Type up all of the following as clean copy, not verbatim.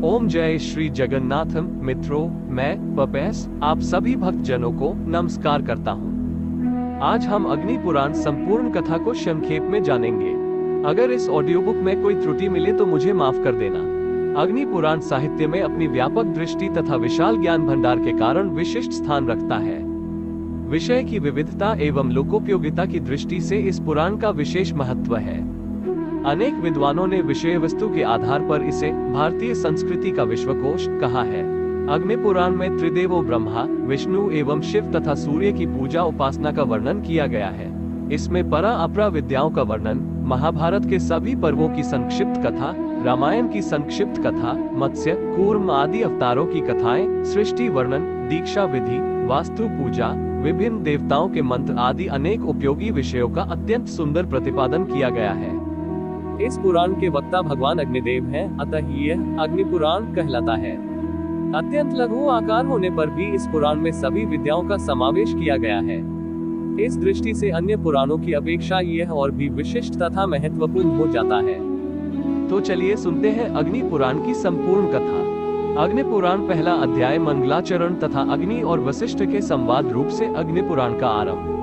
ओम जय श्री जगन्नाथम। मित्रों, मैं पपेस आप सभी भक्त जनों को नमस्कार करता हूँ। आज हम अग्नि पुराण संपूर्ण कथा को संक्षेप में जानेंगे। अगर इस ऑडियो बुक में कोई त्रुटि मिले तो मुझे माफ कर देना। अग्नि पुराण साहित्य में अपनी व्यापक दृष्टि तथा विशाल ज्ञान भंडार के कारण विशिष्ट स्थान रखता है। विषय की विविधता एवं लोकोपयोगिता की दृष्टि से इस पुराण का विशेष महत्व है। अनेक विद्वानों ने विषय वस्तु के आधार पर इसे भारतीय संस्कृति का विश्वकोश कहा है। अग्नि पुराण में त्रिदेवों ब्रह्मा, विष्णु एवं शिव तथा सूर्य की पूजा उपासना का वर्णन किया गया है। इसमें परा अपरा विद्याओं का वर्णन, महाभारत के सभी पर्वों की संक्षिप्त कथा, रामायण की संक्षिप्त कथा, मत्स्य, कूर्म आदि अवतारों की कथाएं, सृष्टि वर्णन, दीक्षा विधि, वास्तु पूजा, विभिन्न देवताओं के मंत्र आदि अनेक उपयोगी विषयों का अत्यंत सुंदर प्रतिपादन किया गया है। इस पुराण के वक्ता भगवान अग्निदेव हैं, अतः यह अग्नि पुराण कहलाता है। अत्यंत लघु आकार होने पर भी इस पुराण में सभी विद्याओं का समावेश किया गया है। इस दृष्टि से अन्य पुराणों की अपेक्षा यह और भी विशिष्ट तथा महत्वपूर्ण हो जाता है। तो चलिए सुनते हैं अग्नि पुराण की संपूर्ण कथा। अग्नि पुराण पहला अध्याय मंगलाचरण तथा अग्नि और वशिष्ठ के संवाद रूप से अग्नि पुराण का आरंभ।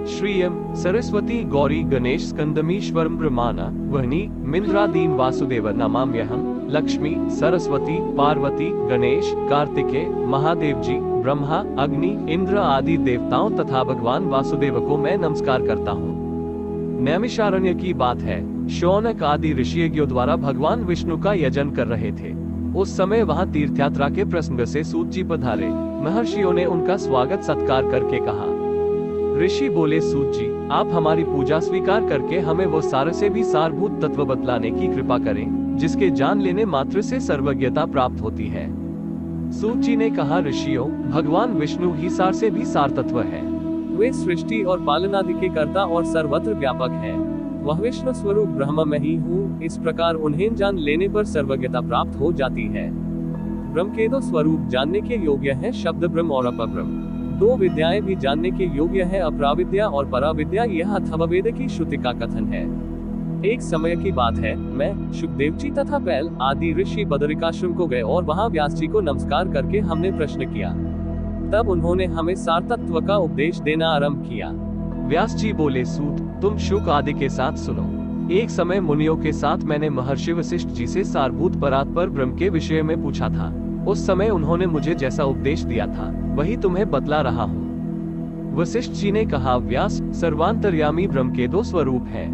श्रियम सरस्वती गौरी गणेश स्कंदमीश्वरम ब्रह्माना वहनी मिंद्रादीन वासुदेव नमाम्यहम्। लक्ष्मी, सरस्वती, पार्वती, गणेश, कार्तिकेय, महादेव जी, ब्रह्मा, अग्नि, इंद्र आदि देवताओं तथा भगवान वासुदेव को मैं नमस्कार करता हूँ। नैमिषारण्य की बात है। शौनक आदि ऋषियों द्वारा भगवान विष्णु का यजन कर रहे थे। उस समय वहाँ तीर्थयात्रा के प्रसंग से सूत जी पधारे। महर्षियों ने उनका स्वागत सत्कार करके कहा। ऋषि बोले, सूत जी, आप हमारी पूजा स्वीकार करके हमें वो सार से भी सारभूत तत्व बतलाने की कृपा करें, जिसके जान लेने मात्र से सर्वज्ञता प्राप्त होती है। सूत जी ने कहा, ऋषियों, भगवान विष्णु ही सार से भी सार तत्व है। वे सृष्टि और पालनादि के कर्ता और सर्वत्र व्यापक है। वह विष्णु स्वरूप ब्रह्म में ही हूँ। इस प्रकार उन्हें जान लेने पर सर्वज्ञता प्राप्त हो जाती है। ब्रह्म के दो स्वरूप जानने के योग्य है, शब्द ब्रह्म और अपब्रह्म। दो विद्याएं भी जानने के योग्य है, अपराविद्या और पराविद्या। यह अथर्ववेद की श्रुति का कथन है। एक समय की बात है, मैं, शुकदेव जी तथा पैल आदि ऋषि बदरिकाश्रम को गए और वहां व्यास जी को नमस्कार करके हमने प्रश्न किया। तब उन्होंने हमें सार तत्व का उपदेश देना आरंभ किया। व्यास जी बोले, सूत, तुम शुक आदि के साथ सुनो। एक समय मुनियों के साथ मैंने महर्षि वशिष्ठ जी से सारभूत परात्पर ब्रह्म के विषय में पूछा था। उस समय उन्होंने मुझे जैसा उपदेश दिया था वही तुम्हें बतला रहा हूँ। वशिष्ठ जी ने कहा, व्यास, सर्वांतर्यामी ब्रह्म के दो स्वरूप हैं।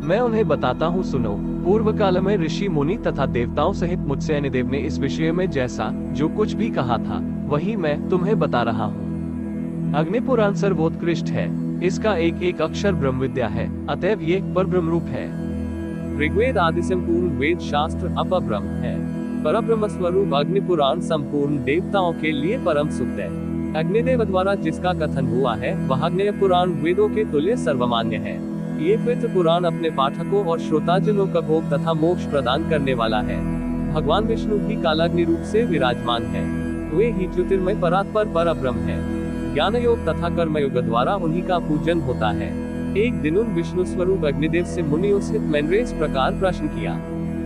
मैं उन्हें बताता हूँ, सुनो। पूर्व काल में ऋषि मुनि तथा देवताओं सहित मुझसे अग्निदेव ने इस विषय में जैसा जो कुछ भी कहा था वही मैं तुम्हें बता रहा हूँ। अग्नि पुराण सर्वोत्कृष्ट है। इसका एक एक अक्षर ब्रह्म विद्या है, अतएव ये पर ब्रह्म रूप है। ऋग्वेद आदि संपूर्ण वेद शास्त्र अपब्रह्म है। परब्रह्म स्वरूप अग्नि पुराण संपूर्ण देवताओं के लिए परम सुख है। अग्निदेव द्वारा जिसका कथन हुआ है वह अग्नि पुराण वेदों के तुल्य सर्वमान्य है। ये पितृ पुराण अपने पाठकों और श्रोताजनों का भोग तथा मोक्ष प्रदान करने वाला है। भगवान विष्णु ही कालाग्नि रूप से विराजमान है। वे ही ज्योतिर्मय परात्पर परब्रह्म है। ज्ञान योग तथा कर्मयोग द्वारा उन्हीं का पूजन होता है। एक दिन उन विष्णु स्वरूप अग्निदेव से मुनियों से मैंने इस प्रकार प्रश्न किया।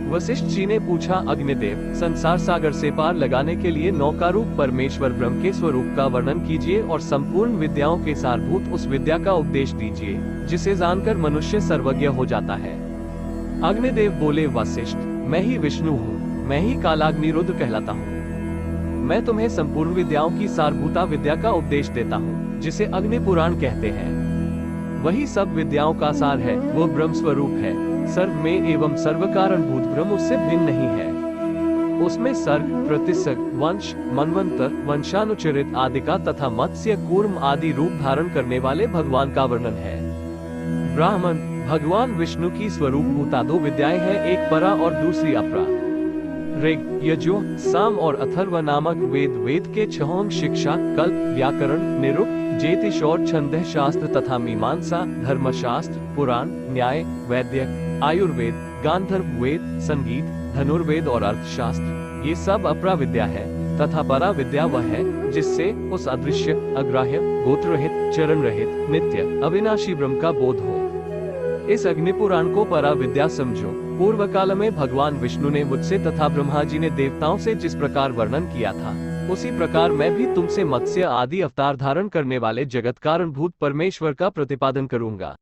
वशिष्ठ जी ने पूछा, अग्निदेव, संसार सागर से पार लगाने के लिए नौकारूप परमेश्वर ब्रह्म के स्वरूप का वर्णन कीजिए और संपूर्ण विद्याओं के सारभूत उस विद्या का उपदेश दीजिए जिसे जानकर मनुष्य सर्वज्ञ हो जाता है। अग्निदेव बोले, वशिष्ठ, मैं ही विष्णु हूँ, मैं ही कालाग्निरुद्र कहलाता हूँ। मैं तुम्हें संपूर्ण विद्याओं की सारभूता विद्या का उपदेश देता हूँ, जिसे अग्नि पुराण कहते हैं। वही सब विद्याओं का सार है, वो ब्रह्म स्वरूप है। सर्व में एवं सर्व कारण भूत ब्रह्म उससे भिन्न नहीं है। उसमें सर्ग, प्रतिसर्ग, वंश, मनवंतर, वंशानुचरित आदि का तथा मत्स्य, कूर्म आदि रूप धारण करने वाले भगवान का वर्णन है। ब्राह्मण, भगवान विष्णु की स्वरूप भूता दो विद्याएं हैं, एक परा और दूसरी अपरा। ऋग, यजुः, साम और अथर्व नामक वेद के छहों शिक्षा, कल्प, व्याकरण, निरुक्त, ज्योतिष और छंद शास्त्र तथा मीमांसा, धर्मशास्त्र, पुराण, न्याय, वैद्य, आयुर्वेद, गांधर्व वेद, संगीत, धनुर्वेद और अर्थशास्त्र, ये सब अपरा विद्या है। तथा परा विद्या वह है जिससे उस अदृश्य, अग्राह्य, गोत्र रहित, चरण रहित, नित्य, अविनाशी ब्रह्म का बोध हो। इस अग्नि पुराण को परा विद्या समझो। पूर्व काल में भगवान विष्णु ने मुझसे तथा ब्रह्मा जी ने देवताओं से जिस प्रकार वर्णन किया था, उसी प्रकार मैं भी तुमसे मत्स्य आदि अवतार धारण करने वाले जगत कारणभूत परमेश्वर का प्रतिपादन करूंगा।